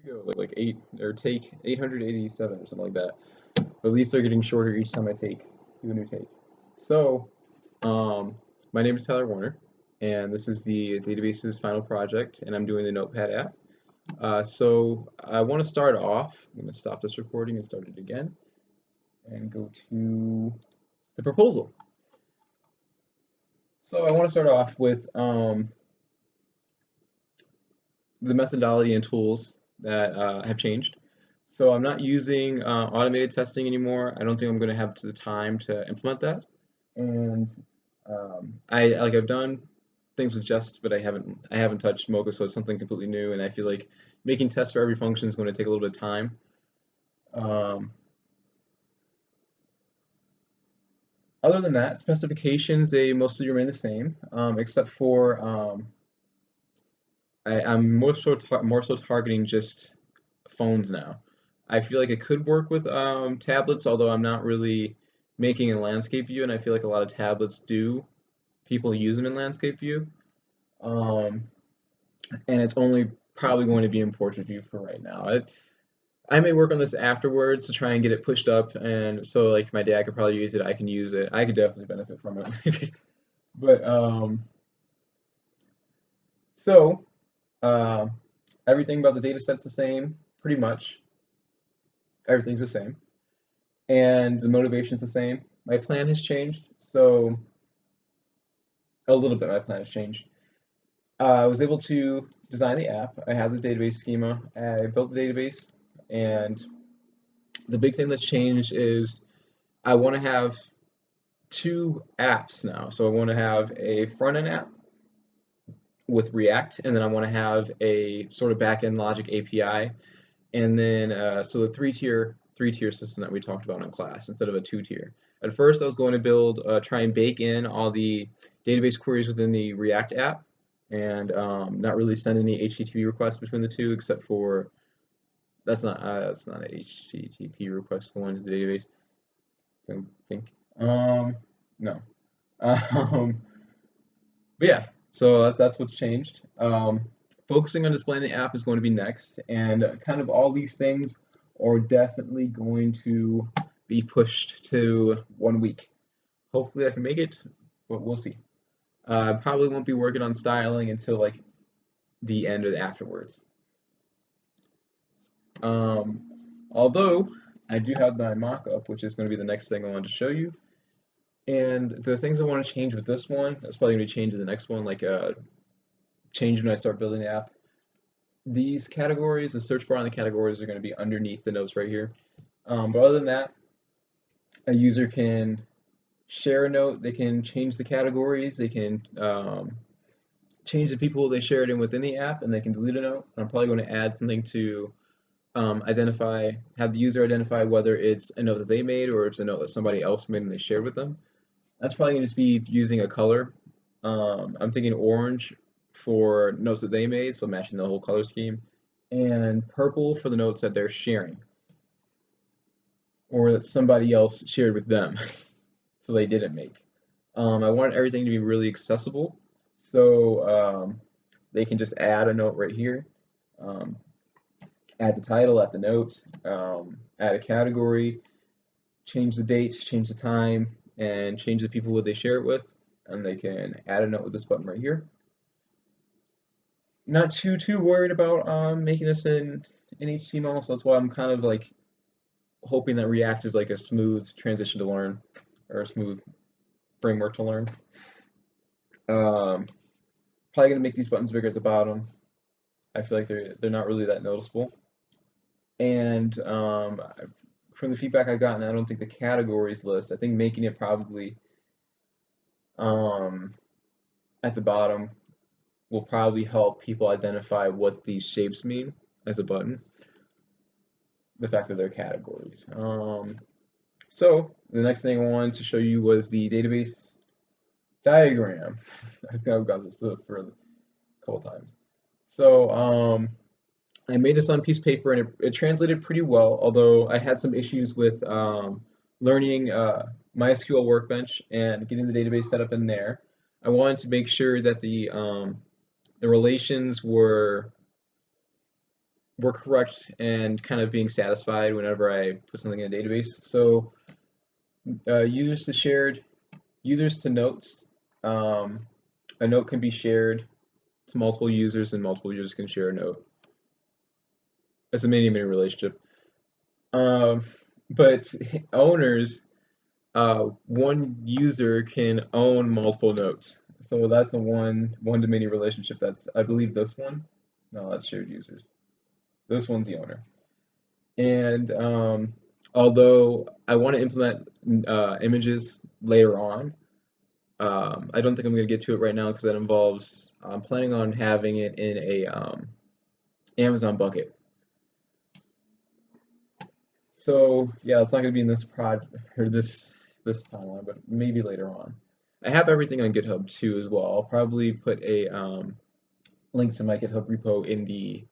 we go, like eight or take 887 or something like that. But at least they're getting shorter each time I do a new take. So, um, my name is Tyler Warner, and this is the database's final project, and I'm doing the Notepad app. So I want to start off. I'm going to stop this recording and start it again, and go to the proposal. So I want to start off with the methodology and tools that have changed. So I'm not using automated testing anymore. I don't think I'm going to have the time to implement that. And I've done things with Jest, but I haven't touched Mocha, so it's something completely new. And I feel like making tests for every function is going to take a little bit of time. Um, Other than that, specifications they mostly remain the same, except for I'm more so targeting just phones now. I feel like it could work with tablets, although I'm not really making a landscape view, and I feel like a lot of tablets do. People use them in landscape view, um, and it's only probably going to be in portrait view for right now. I may work on this afterwards to try and get it pushed up, and so like my dad could probably use it, I can use it. I could definitely benefit from it. But so uh, everything about the data set's the same, pretty much. Everything's the same. And the motivation's the same. My plan has changed, so a little bit my plan has changed. I was able to design the app. I have the database schema. I built the database, and the big thing that's changed is I want to have two apps now. So I want to have a front end app with React, and then I want to have a sort of back end logic API, and then so the three tier system that we talked about in class instead of a two-tier. At first, I was going to try and bake in all the database queries within the React app, and not really send any HTTP requests between the two, except for that's not an HTTP request going to the database. I don't think. No. Um, but yeah, so that's what's changed. Focusing on displaying the app is going to be next, and kind of all these things are definitely going to be pushed to 1 week. Hopefully, I can make it, but we'll see. I probably won't be working on styling until like the end of the afterwards. Um, Although I do have my mock-up, which is going to be the next thing I wanted to show you. And the things I want to change with this one, that's probably going to change in the next one, like change when I start building the app. These categories, the search bar and the categories are going to be underneath the notes right here. But other than that, a user can share a note, they can change the categories, they can change the people they share it in within the app, and they can delete a note. I'm probably going to add something to have the user identify whether it's a note that they made or it's a note that somebody else made and they shared with them. That's probably going to just be using a color. I'm thinking orange for notes that they made, so matching the whole color scheme, and purple for the notes that they're sharing or that somebody else shared with them, so they didn't make. I want everything to be really accessible, so they can just add a note right here, um, add the title, add the note, add a category, change the date, change the time, and change the people who they share it with, and they can add a note with this button right here. Not too worried about making this in HTML, so that's why I'm kind of like hoping that React is like a smooth transition to learn or a smooth framework to learn. Probably gonna make these buttons bigger at the bottom. I feel like they're not really that noticeable. And from the feedback I've gotten, I don't think the categories list. I think making it probably um, at the bottom will probably help people identify what these shapes mean as a button. The fact that they're categories. So the next thing I wanted to show you was the database diagram. I've got this for a couple times. So I made this on a piece of paper and it translated pretty well, although I had some issues with learning MySQL Workbench and getting the database set up in there. I wanted to make sure that the relations were were correct and kind of being satisfied whenever I put something in a database. So users to shared, users to notes. Um, a note can be shared to multiple users, and multiple users can share a note. It's a many-many relationship. Um, but owners, one user can own multiple notes. So that's a one-to-many relationship. That's, I believe, this one. No, that's shared users. This one's the owner. And although I want to implement images later on, I don't think I'm going to get to it right now because that involves. I'm planning on having it in a Amazon bucket. So yeah, it's not going to be in this project or this timeline, but maybe later on. I have everything on GitHub too as well. I'll probably put a link to my GitHub repo in the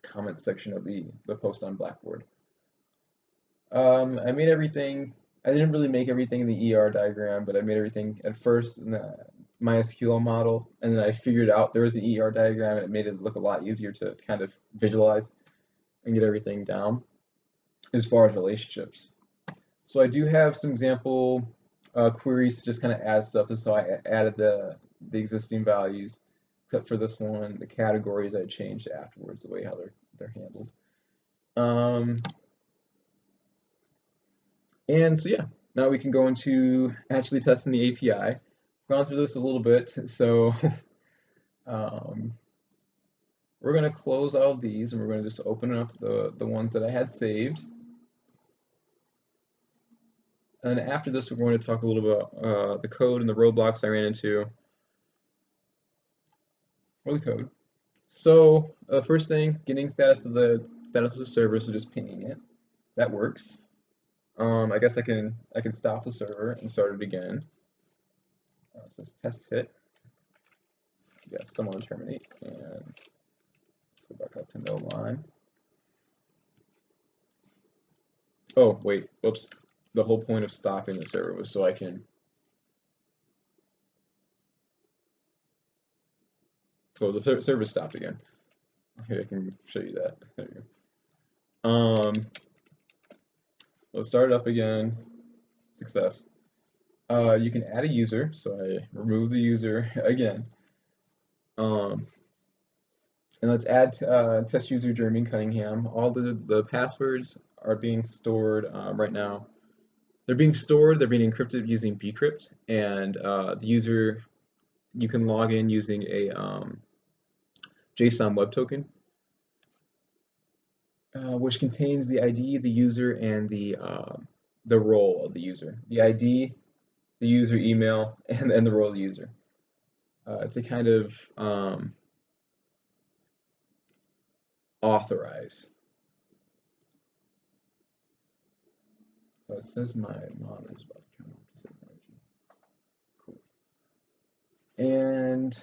comments section of the post on Blackboard. I made everything. I didn't really make everything in the ER diagram, but I made everything at first in the MySQL model, and then I figured out there was an ER diagram, and it made it look a lot easier to kind of visualize and get everything down as far as relationships. So I do have some example queries to just kind of add stuff. And so I added the existing values, except for this one, the categories I changed afterwards, the way how they're handled. And so yeah, now we can go into actually testing the API. Gone through this a little bit, so um, we're going to close all of these, and we're going to just open up the ones that I had saved. And after this, we're going to talk a little about the code and the roadblocks I ran into, or the code. So first thing, getting status of the server, so just pinging it. That works. I guess I can stop the server and start it again. So this test hit. Yeah, someone terminate, and let's go back up to no line. Oh wait, oops. The whole point of stopping the server was so I can. So the server stopped again. Okay, I can show you that. There you go. Let's start it up again. Success. You can add a user, so I remove the user again. And let's add test user Jeremy Cunningham. All the passwords are being stored right now. They're being stored, they're being encrypted using bcrypt, and the user, you can log in using a JSON web token, which contains the ID, the user, and the role of the user. The ID, the user email, and the role of the user. To kind of authorize. So it says my monitor is about to turn off to save energy. Cool. And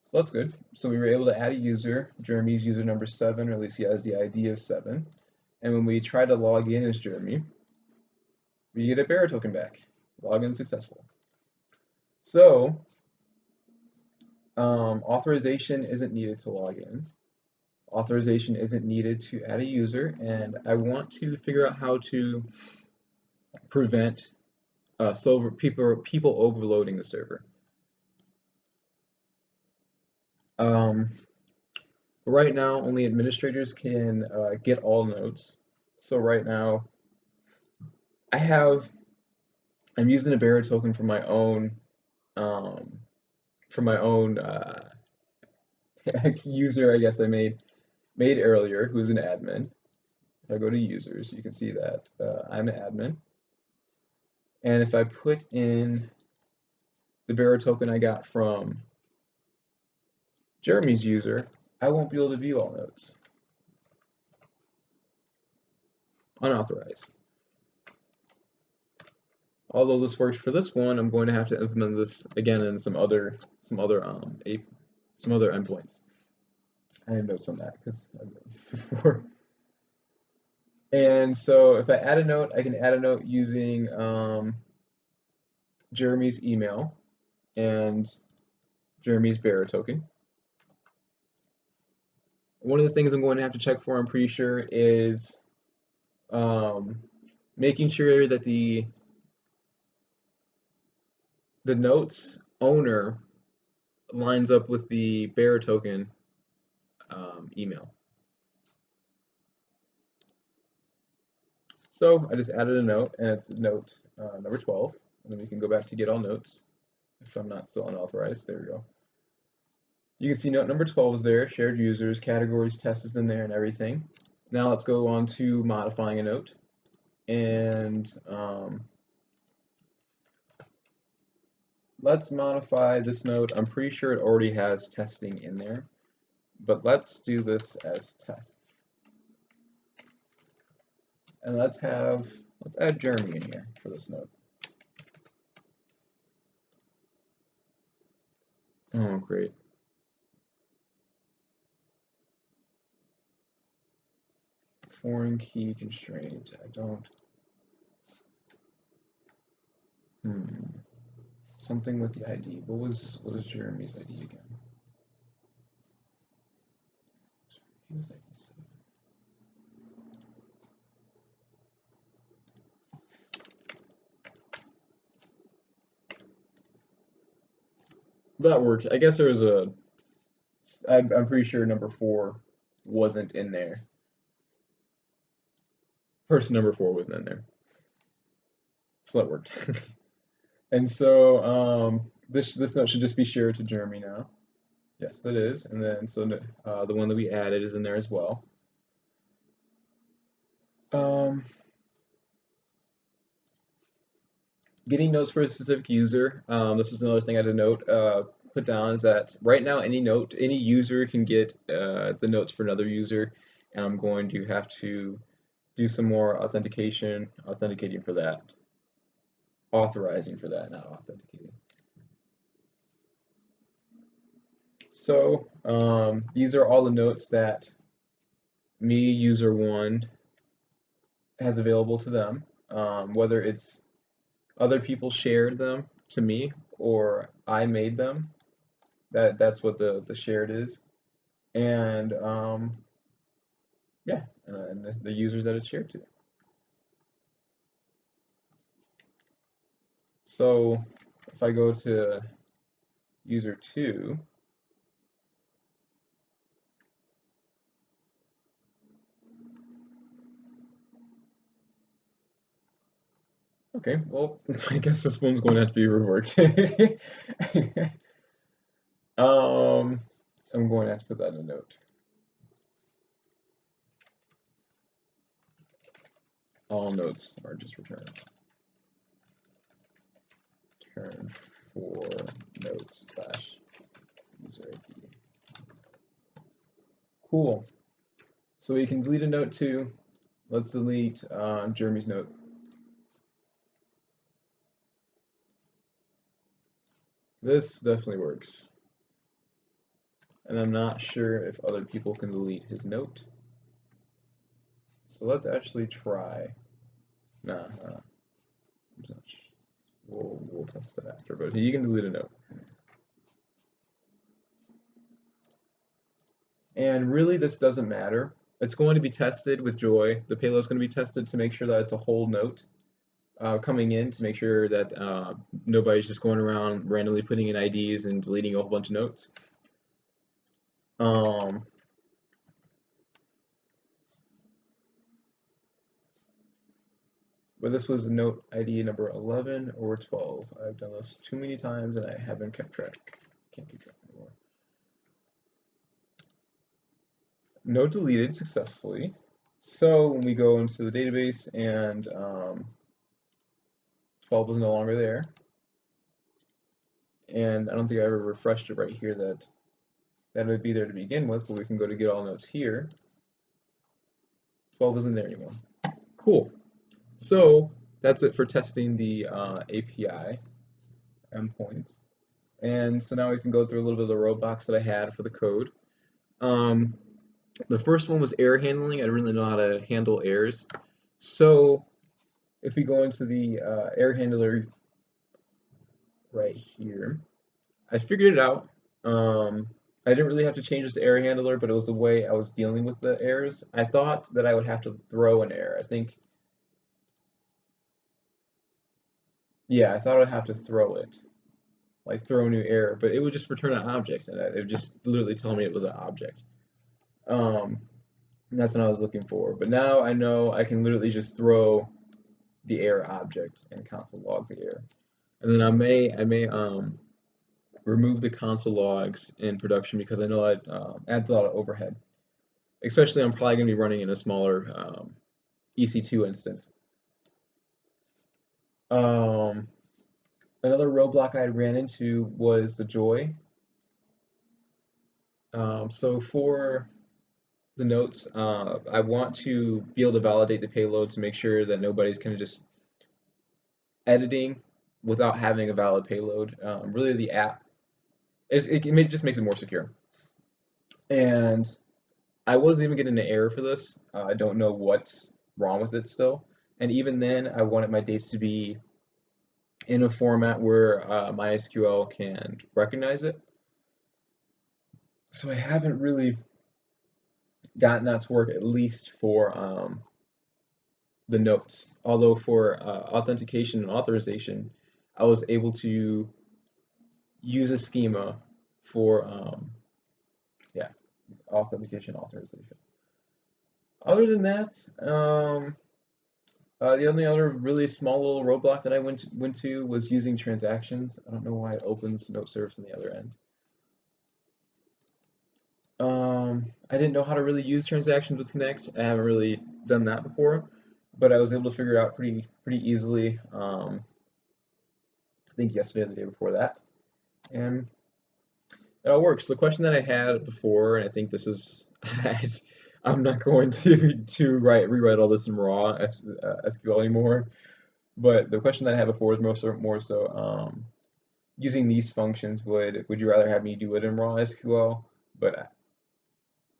so that's good. So we were able to add a user. Jeremy's user number 7, or at least he has the ID of 7. And when we try to log in as Jeremy, we get a bearer token back. Login successful. So authorization isn't needed to log in. Authorization isn't needed to add a user, and I want to figure out how to prevent people overloading the server. Right now, only administrators can get all nodes. So right now, I'm using a bearer token for my own user, I guess I made earlier, who's an admin. If I go to users, you can see that I'm an admin. And if I put in the bearer token I got from Jeremy's user, I won't be able to view all nodes. Unauthorized. Although this works for this one, I'm going to have to implement this again in some other endpoints. I have notes on that because I've done this before. And so if I add a note, I can add a note using Jeremy's email and Jeremy's bearer token. One of the things I'm going to have to check for, I'm pretty sure, is um, making sure that the note's owner lines up with the bearer token email. So I just added a note, and it's note number 12, and then we can go back to get all notes if I'm not still unauthorized. There we go. You can see note number 12 is there, shared users, categories, test is in there, and everything. Now let's go on to modifying a note, and let's modify this note. I'm pretty sure it already has testing in there, but let's do this as test. And let's add Jeremy in here for this note. Oh, great. Foreign key constraint. I don't. Something with the ID. What was Jeremy's ID again? He was ID 7. That worked. I guess there was a. I'm pretty sure number 4 wasn't in there. Person number 4 wasn't in there. So that worked. And so this note should just be shared to Jeremy now. Yes, that is. And then so the one that we added is in there as well. Getting notes for a specific user. This is another thing I had to note. Put down is that right now any user can get the notes for another user, and I'm going to have to do some more authenticating for that, authorizing for that, not authenticating. So these are all the notes that me, user 1, has available to them, whether it's other people shared them to me or I made them. That's what the shared is, and yeah, and the users that it's shared to. So if I go to user 2, okay, well, I guess this one's going to have to be reworked. I'm going to have to put that in a note. All notes are just returned. Return for notes / user ID. Cool. So we can delete a note too. Let's delete Jeremy's note. This definitely works. And I'm not sure if other people can delete his note. So let's actually try. Nah, we'll test it after, but you can delete a note. And really, this doesn't matter. It's going to be tested with Joy. The payload is going to be tested to make sure that it's a whole note coming in, to make sure that nobody's just going around randomly putting in IDs and deleting a whole bunch of notes. But this was note ID number 11 or 12. I've done this too many times and I haven't kept track. Can't keep track anymore. Note deleted successfully. So when we go into the database and 12 is no longer there, and I don't think I ever refreshed it right here that would be there to begin with, but we can go to get all notes here. 12 isn't there anymore. Cool. So that's it for testing the API endpoints. And so now we can go through a little bit of the roadblocks that I had for the code. The first one was error handling. I didn't really know how to handle errors. So if we go into the error handler right here, I figured it out. I didn't really have to change this error handler, but it was the way I was dealing with the errors. I thought that I would have to throw an error. I think, yeah, I thought I would have to throw it, like throw a new error, but it would just return an object, and it would just literally tell me it was an object. Um, and that's what I was looking for. But now I know I can literally just throw the error object and console log the error. And then I may remove the console logs in production because I know that adds a lot of overhead. Especially I'm probably going to be running in a smaller EC2 instance. Um, Another roadblock I ran into was the joy. So for the notes, I want to be able to validate the payload to make sure that nobody's kind of just editing without having a valid payload. Really, the app just makes it more secure. And I wasn't even getting an error for this. I don't know what's wrong with it still. And even then, I wanted my dates to be in a format where MySQL can recognize it. So I haven't really gotten that to work, at least for the notes. Although for authentication and authorization, I was able to use a schema for yeah, authentication authorization. Other than that, the only other really small little roadblock that I went to was using transactions. I don't know why it opens note service on the other end. I didn't know how to really use transactions with Connect. I haven't really done that before, but I was able to figure it out pretty easily. I think yesterday or the day before that, and it all works. The question that I had before, and I think this is, I'm not going to rewrite all this in raw SQL anymore. But the question that I had before was more so using these functions. Would you rather have me do it in raw SQL? But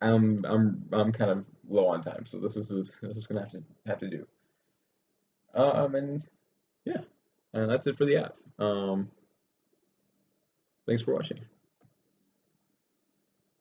I'm kind of low on time, so this is gonna have to do. And yeah, and that's it for the app. Thanks for watching.